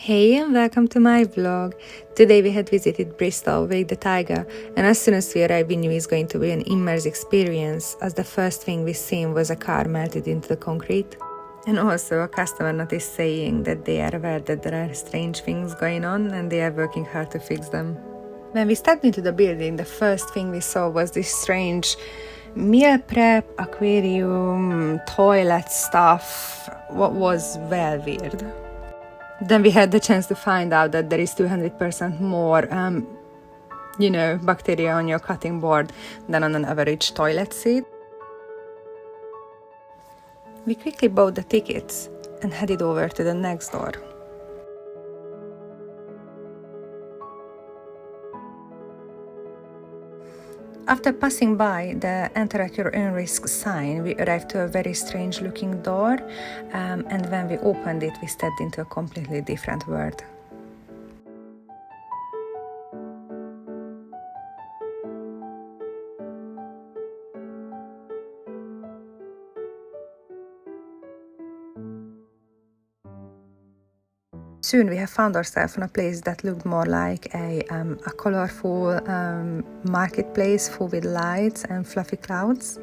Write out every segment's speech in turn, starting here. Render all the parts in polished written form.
Hey and welcome to my vlog. Today we had visited Bristol with the tiger, and as soon as we arrived we knew it's going to be an immersive experience, as the first thing we seen was a car melted into the concrete. And also a customer noticed saying that they are aware that there are strange things going on and they are working hard to fix them. When we stepped into the building, the first thing we saw was this strange meal prep, aquarium, toilet stuff. What was well weird. Then we had the chance to find out that there is 200% more, bacteria on your cutting board than on an average toilet seat. We quickly bought the tickets and headed over to the next door. After passing by the enter at your own risk sign, we arrived to a very strange looking door, and when we opened it, we stepped into a completely different world. Soon we have found ourselves in a place that looked more like a colorful marketplace full with lights and fluffy clouds.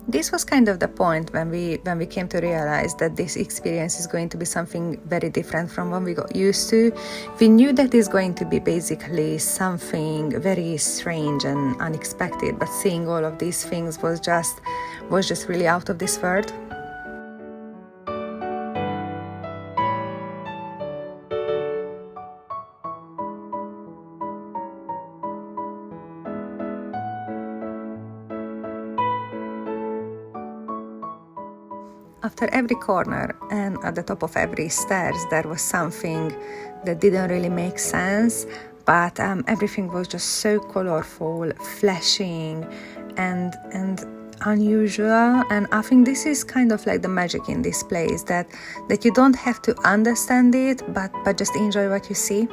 This was kind of the point when we came to realize that this experience is going to be something very different from what we got used to. We knew that it's going to be basically something very strange and unexpected, but seeing all of these things was just really out of this world. After every corner and at the top of every stairs, there was something that didn't really make sense, but everything was just so colorful, flashing, and unusual. And I think this is kind of like the magic in this place, that you don't have to understand it, but just enjoy what you see.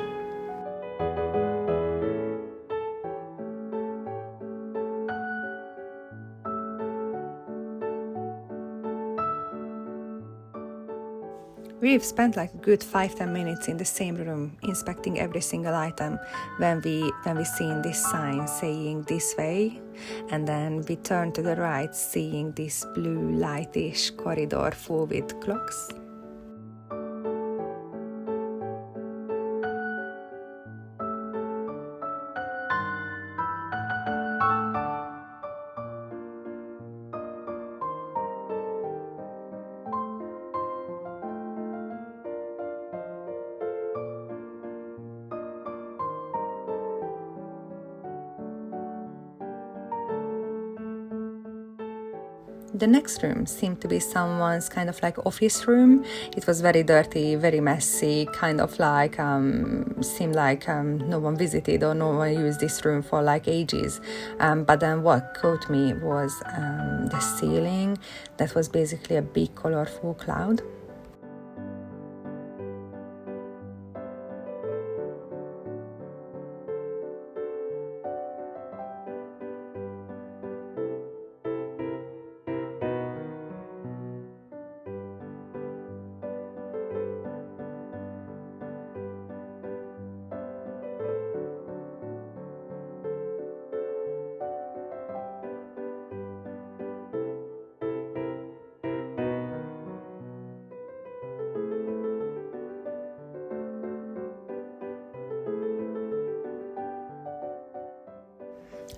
We've spent like a good 5-10 minutes in the same room inspecting every single item when we seen this sign saying this way, and then we turned to the right seeing this blue lightish corridor full with clocks. The next room seemed to be someone's kind of like office room. It was very dirty, very messy, kind of like seemed like no one visited or no one used this room for like ages. But then what caught me was the ceiling that was basically a big colorful cloud.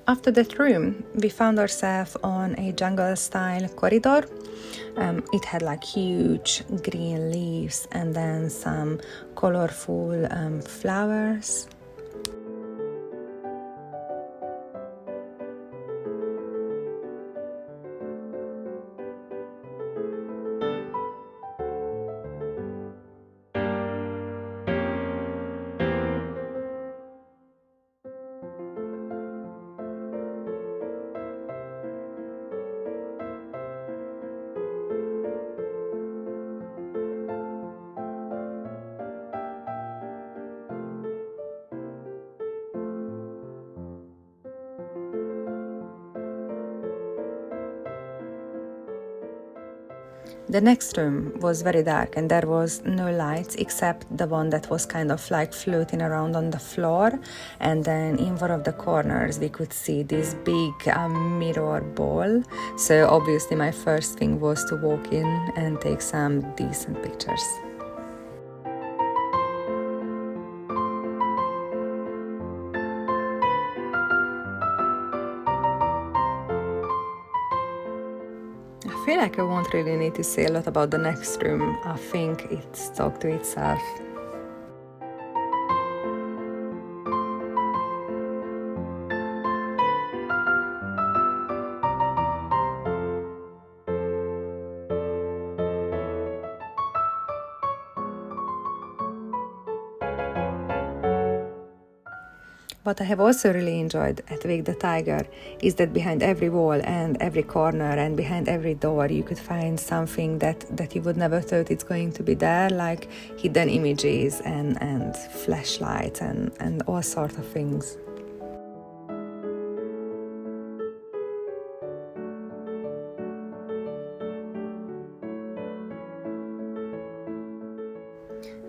After that room, we found ourselves on a jungle-style corridor. It had like huge green leaves and then some colorful flowers. The next room was very dark and there was no lights except the one that was kind of like floating around on the floor, and then in one of the corners we could see this big mirror ball. So obviously my first thing was to walk in and take some decent pictures. I feel like I won't really need to say a lot about the next room. I think it's talked to itself. What I have also really enjoyed at Wake the Tiger is that behind every wall and every corner and behind every door you could find something that you would never thought it's going to be there, like hidden images and flashlights and all sorts of things.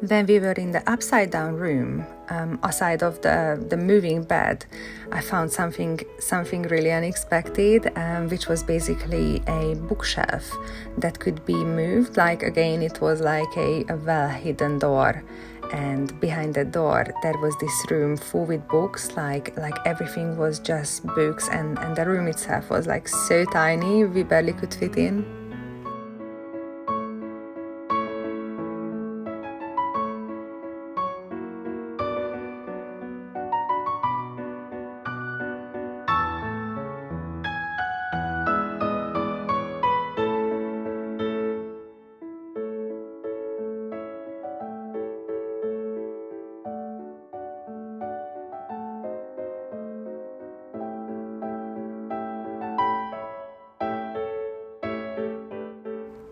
When we were in the upside down room, aside of the moving bed, I found something really unexpected, which was basically a bookshelf that could be moved. Like again, it was like a well-hidden door, and behind the door there was this room full with books. Like everything was just books, and the room itself was like so tiny we barely could fit in.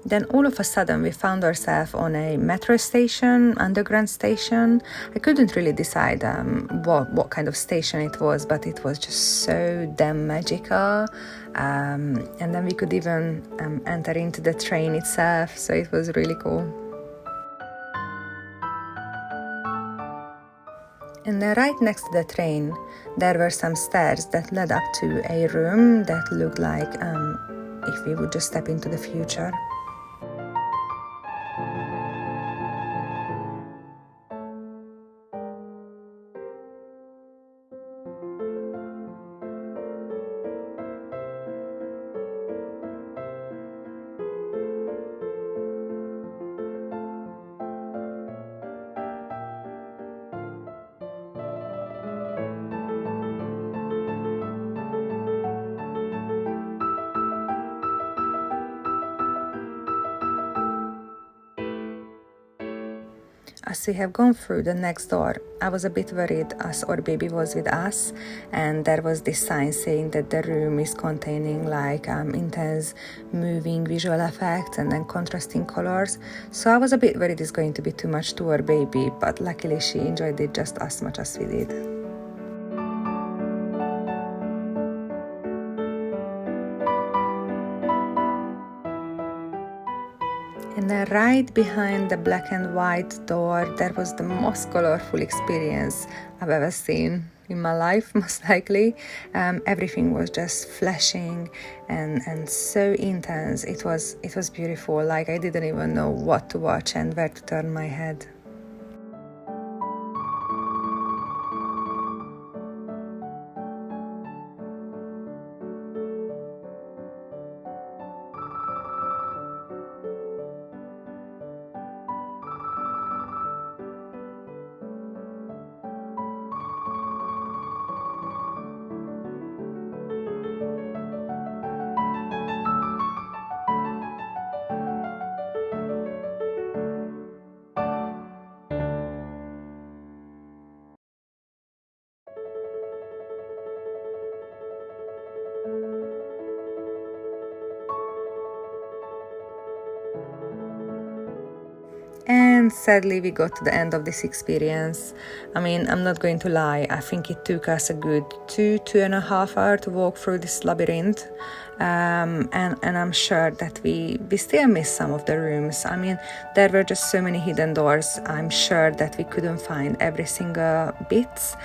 Then all of a sudden we found ourselves on a metro station, underground station. I couldn't really decide what kind of station it was, but it was just so damn magical. And then we could even enter into the train itself, so it was really cool. And then right next to the train, there were some stairs that led up to a room that looked like if we would just step into the future. As we have gone through the next door, I was a bit worried as our baby was with us, and there was this sign saying that the room is containing like intense moving visual effects and then contrasting colors. So I was a bit worried it's going to be too much to our baby, but luckily she enjoyed it just as much as we did. And then right behind the black and white door, there was the most colorful experience I've ever seen in my life, most likely. Everything was just flashing and so intense. It was beautiful. Like I didn't even know what to watch and where to turn my head. And sadly, we got to the end of this experience. I mean, I'm not going to lie, I think it took us a good 2.5 hours to walk through this labyrinth. And I'm sure that we still missed some of the rooms. I mean, there were just so many hidden doors. I'm sure that we couldn't find every single bit.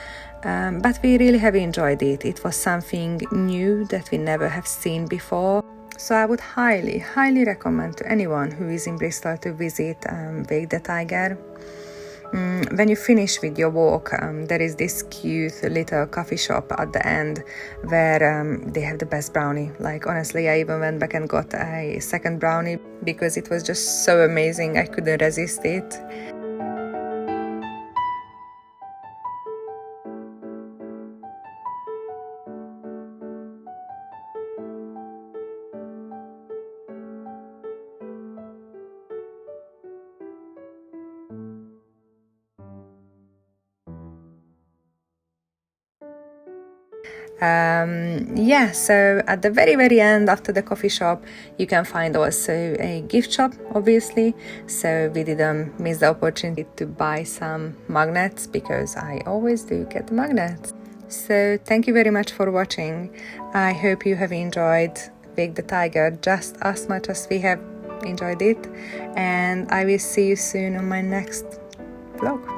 But we really have enjoyed it. It was something new that we never have seen before. So I would highly recommend to anyone who is in Bristol to visit Wake the Tiger. When you finish with your walk, there is this cute little coffee shop at the end where they have the best brownie. Like, honestly, I even went back and got a second brownie because it was just so amazing. I couldn't resist it. So at the very end, after the coffee shop, you can find also a gift shop, obviously. So we didn't miss the opportunity to buy some magnets because I always do get the magnets. So thank you very much for watching. I hope you have enjoyed Wake the Tiger just as much as we have enjoyed it, and I will see you soon on my next vlog.